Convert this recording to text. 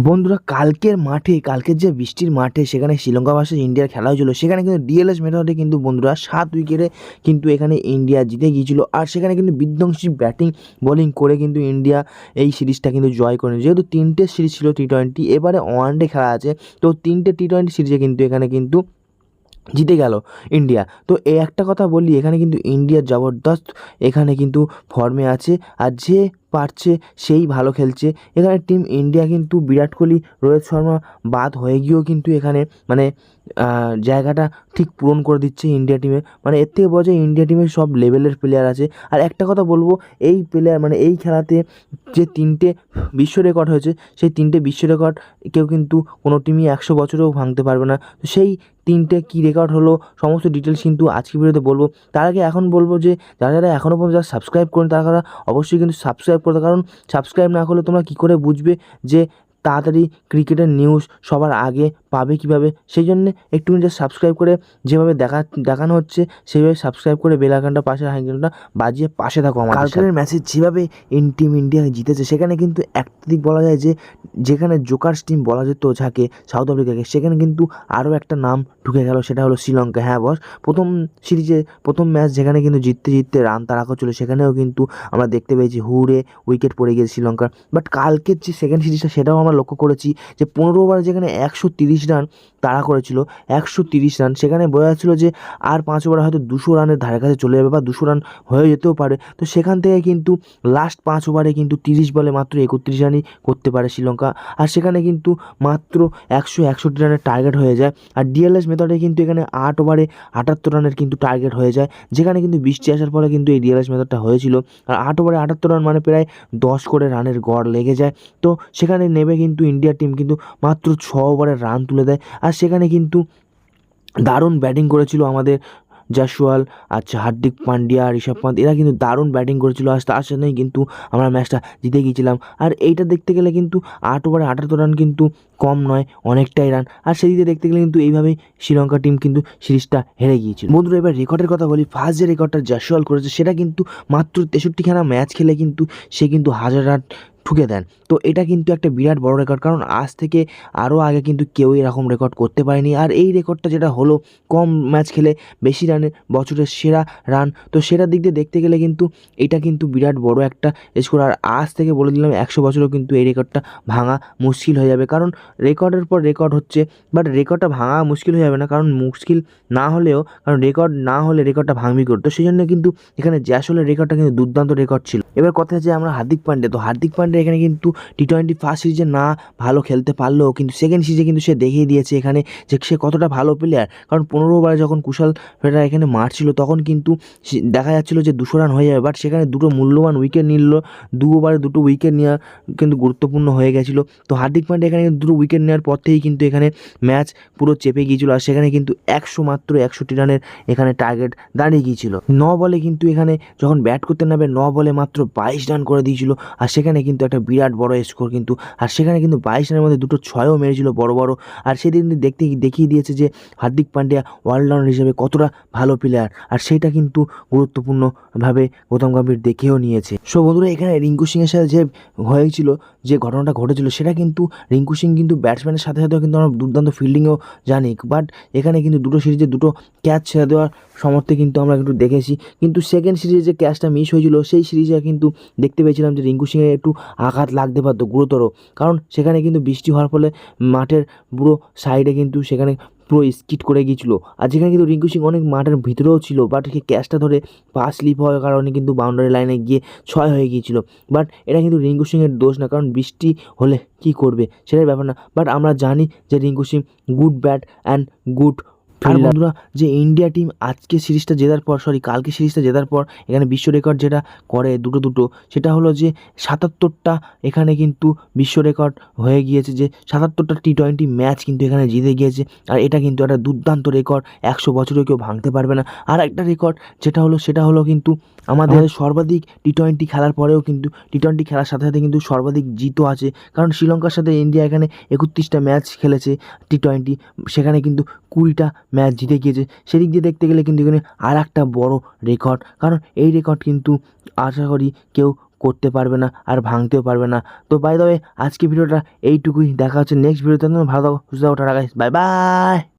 বন্ধুরা কালকের যে বৃষ্টির মাঠে সেখানে শ্রীলঙ্কা ভার্সেস ইন্ডিয়ার খেলা হয়েছিল, সেখানে কিন্তু ডিএলএস মেথডে কিন্তু বন্ধুরা 7 উইকেটে কিন্তু এখানে ইন্ডিয়া জিতে গিয়েছিল। আর সেখানে কিন্তু বিধ্বংসী ব্যাটিং বোলিং করে কিন্তু ইন্ডিয়া এই সিরিজটা কিন্তু জয় করে। যেহেতু 3টে সিরিজ ছিল টি-20, এবারে ওয়ানডে খেলা আছে, তো 3টে টি-20 সিরিজে কিন্তু এখানে কিন্তু জিতে গেল ইন্ডিয়া। তো এই একটা কথা বলি, এখানে কিন্তু ইন্ডিয়ার জবরদস্ত এখানে কিন্তু ফর্মে আছে, আর যে পারছে সেই ভালো খেলছে। এখানে টিম ইন্ডিয়া কিন্তু বিরাট কোহলি, রোহিত শর্মা বাদ হয়ে গিয়েও কিন্তু এখানে মানে জায়গাটা ঠিক পূরণ করে দিচ্ছে ইন্ডিয়া টিমে। মানে এর থেকে বোঝা যায় ইন্ডিয়া টিমে সব লেভেলের প্লেয়ার আছে। আর একটা কথা বলবো, এই প্লেয়ার মানে এই খেলাতে যে 3টে বিশ্ব রেকর্ড হয়েছে, সেই 3টে বিশ্ব রেকর্ড কেউ কিন্তু কোনো টিমই 100 বছরেও ভাঙতে পারবে না। তো সেই 3টে কী রেকর্ড হলো সমস্ত ডিটেলস কিন্তু আজকে ভিডিওতে বলবো। তার আগে এখন বলবো যে যারা এখনও পর্যন্ত সাবস্ক্রাইব করেন তারা অবশ্যই কিন্তু সাবস্ক্রাইব করতে, কারণ সাবস্ক্রাইব না করলে তোমরা কী করে বুঝবে যে তাড়াতাড়ি ক্রিকেটের নিউজ সবার আগে পাবে কীভাবে। সেই জন্যে একটু জাস্ট সাবস্ক্রাইব করে, যেভাবে দেখানো হচ্ছে সেইভাবে সাবস্ক্রাইব করে বেল আইকনটা পাশের আইকনটা বাজিয়ে পাশে থাকো। কালকের ম্যাচে যেভাবে টিম ইন্ডিয়া জিতেছে, সেখানে কিন্তু একটা দিক বলা যায় যে যেখানে জোকার্স টিম বলা যেত যাকে সাউথ আফ্রিকাকে, সেখানে কিন্তু আরও একটা নাম ঢুকে গেল, সেটা হলো শ্রীলঙ্কা। হ্যাঁ বস, প্রথম ম্যাচ যেখানে কিন্তু জিততে রান তাড়া করছিল, সেখানেও কিন্তু আমরা দেখতে পেয়েছি হুড়ে উইকেট পড়ে গিয়েছে শ্রীলঙ্কার। বাট কালকের যে সেকেন্ড সিরিজটা, সেটাও আমরা লক্ষ্য করেছি যে 15 ওভারে যেখানে 130 রান তাড়া করেছিল, 130 রান, সেখানে বোঝা যাচ্ছিল যে আর 5 ওভারে হয়তো 200 রানের ধারে কাছে চলে যাবে বা 200 রান হয়ে যেতেও পারে। তো সেখান থেকে কিন্তু লাস্ট 5 ওভারে কিন্তু 30 বলে মাত্র 31 রানই করতে পারে শ্রীলঙ্কা। আর সেখানে কিন্তু মাত্র 161 রানের টার্গেট হয়ে যায়। আর ডিএলএস মেথডে কিন্তু এখানে 8 ওভারে 78 রানের কিন্তু টার্গেট হয়ে যায়, যেখানে কিন্তু বৃষ্টি আসার ফলে কিন্তু এই ডিএলএস মেথডটা হয়েছিল। আর 8 ওভারে 78 রান মানে প্রায় 10 করে রানের গড় লেগে যায়। তো সেখানে নেমে কিন্তু ইন্ডিয়া টিম কিন্তু মাত্র 6 ওভারে রান তুলে দেয়। আর সেখানে কিন্তু দারুণ ব্যাটিং করেছিল আমাদের জয়সওয়াল, হার্দিক পান্ডিয়া, ঋষভ পান্ত, এরা কিন্তু দারুণ ব্যাটিং করেছিল। আর তার সাথেই কিন্তু আমরা ম্যাচটা জিতে গিয়েছিলাম। আর এইটা দেখতে গেলে কিন্তু 8 ওভারে 78 রান কিন্তু কম নয়, অনেকটাই রান। আর সেদিকে দেখতে গেলে কিন্তু এইভাবেই শ্রীলঙ্কা টিম কিন্তু সিরিজটা হেরে গিয়েছিল। বন্ধুরা এবার রেকর্ডের কথা বলি। ফার্স্ট যে রেকর্ডটা জয়সওয়াল করেছে, সেটা কিন্তু মাত্র 63খানা ম্যাচ খেলে কিন্তু সে কিন্তু 1000 রান ঠুকে দেন। তো এটা কিন্তু একটা বিরাট বড় রেকর্ড, কারণ আজ থেকে আরও আগে কিন্তু কেউ এরকম রেকর্ড করতে পারেনি। আর এই রেকর্ডটা যেটা হলো কম ম্যাচ খেলে বেশি রানের বছরের সেরা রান, তো সেটার দিক দিয়ে দেখতে গেলে কিন্তু এটা কিন্তু বিরাট বড় একটা স্কোর। আর আজ থেকে বলে দিলাম 100 বছরেও কিন্তু এই রেকর্ডটা ভাঙা মুশকিল হয়ে যাবে, কারণ রেকর্ডের পর রেকর্ড হচ্ছে। বাট রেকর্ডটা ভাঙা মুশকিল হয়ে যাবে না, কারণ মুশকিল না হলেও, কারণ রেকর্ড না হলে রেকর্ডটা ভাঙবি করতো। সেই জন্য কিন্তু এখানে জ্যাসলের রেকর্ডটা কিন্তু দুর্দান্ত রেকর্ড ছিল। এবার কথা হচ্ছে আমরা হার্দিক পান্ডে, তো হার্দিক পান্ডে এখানে কিন্তু টি-20 ফার্স্ট সিরিজে না ভালো খেলতে পারলেও কিন্তু সেকেন্ড সিরিজে কিন্তু সে দেখিয়ে দিয়েছে এখানে যে সে কতটা ভালো প্লেয়ার। কারণ 15 ওভারে যখন কুশাল ফেরা এখানে মারছিল, তখন কিন্তু দেখা যাচ্ছিল যে 200 রান হয়ে যাবে, বাট সেখানে দুটো মূল্যবান উইকেট নিল। 2 ওভারে 2টো উইকেট নেওয়া কিন্তু গুরুত্বপূর্ণ হয়ে গেছিলো। তো হার্দিক পান্ডে এখানে 2টো উইকেট নেওয়ার পর থেকেই কিন্তু এখানে ম্যাচ পুরো চেপে গিয়েছিল। আর সেখানে কিন্তু মাত্র 61 রানের এখানে টার্গেট দাঁড়িয়ে গিয়েছিল। 9 বলে কিন্তু এখানে যখন ব্যাট করতে নামে 9 বলে মাত্র 22 রান করে দিয়েছিল। আর সেখানে কিন্তু একটা বিরাট বড় স্কোর কিন্তু। আর সেখানে কিন্তু 22 রানের মধ্যে 2টো 6ও মেরেছিল বড় বড়। আর সেদিন দেখিয়ে দিয়েছে যে হার্দিক পান্ডিয়া অলরাউন্ডার হিসেবে কতটা ভালো প্লেয়ার। আর সেইটা কিন্তু গুরুত্বপূর্ণভাবে গৌতম গম্ভীর দেখেও নিয়েছে। সো বন্ধুরা এখানে রিঙ্কু সিংয়ের সাথে যে হয়েছিল, যে ঘটনাটা ঘটেছিল, সেটা কিন্তু রিঙ্কু সিং কিন্তু ব্যাটসম্যানের সাথে সাথেও কিন্তু আমরা দুর্দান্ত ফিল্ডিংও জানি। বাট এখানে কিন্তু দুটো সিরিজে 2টো ক্যাচ ছেড়ে দেওয়ার সমর্থে কিন্তু আমরা একটু দেখেছি। কিন্তু সেকেন্ড সিরিজে যে ক্যাচটা মিস হয়েছিল, সেই সিরিজে কিন্তু দেখতে পেয়েছিলাম যে রিঙ্কু সিংয়ের একটু আঘাত লাগতে পারতো গুরুতর, কারণ সেখানে কিন্তু বৃষ্টি হওয়ার ফলে মাঠের পুরো সাইডে কিন্তু সেখানে পুরো স্কিড করে গিয়েছিল। আর যেখানে কিন্তু রিঙ্কু সিং অনেক মাঠের ভিতরেও ছিল, বাট সে ক্যাচটা ধরে পা স্লিপ হওয়ার কারণে কিন্তু বাউন্ডারি লাইনে গিয়ে 6 হয়ে গিয়েছিল। বাট এটা কিন্তু রিঙ্কু সিংয়ের দোষ না, কারণ বৃষ্টি হলে কি করবে সেটাই ব্যাপার না। বাট আমরা জানি যে Rinku Singh good bat and good. আর বন্ধুরা যে ইন্ডিয়া টিম কালকে সিরিজটা জেতার পর এখানে বিশ্ব রেকর্ড যেটা করে দুটো, সেটা হলো যে 77টা এখানে কিন্তু বিশ্ব রেকর্ড হয়ে গিয়েছে, যে 77টা টি-20 ম্যাচ কিন্তু এখানে জিতে গিয়েছে। আর এটা কিন্তু একটা দুর্দান্ত রেকর্ড, 100 বছরেও কেউ ভাঙতে পারবে না। আর একটা রেকর্ড সেটা হলো কিন্তু আমাদের সর্বাধিক টি-20 খেলার পরেও কিন্তু টি-20 খেলার সাথে সাথে কিন্তু সর্বাধিক জিতও আছে, কারণ শ্রীলঙ্কার সাথে ইন্ডিয়া এখানে 31টা ম্যাচ খেলেছে টি-20, সেখানে কিন্তু 20টা ম্যাচ জিতে গিয়েছে। সেদিক দিয়ে দেখতে গেলে কিন্তু এখানে আর একটা বড় রেকর্ড, কারণ এই রেকর্ড কিন্তু আশা করি কেউ করতে পারবে না আর ভাঙতেও পারবে না। তো বাই দ্য ওয়ে আজকে ভিডিওটা এইটুকুই, দেখা হচ্ছে নেক্সট ভিডিওতে। ভালো থাকো, সুস্থ থাকো, টাটা গাইস, বাই বাই।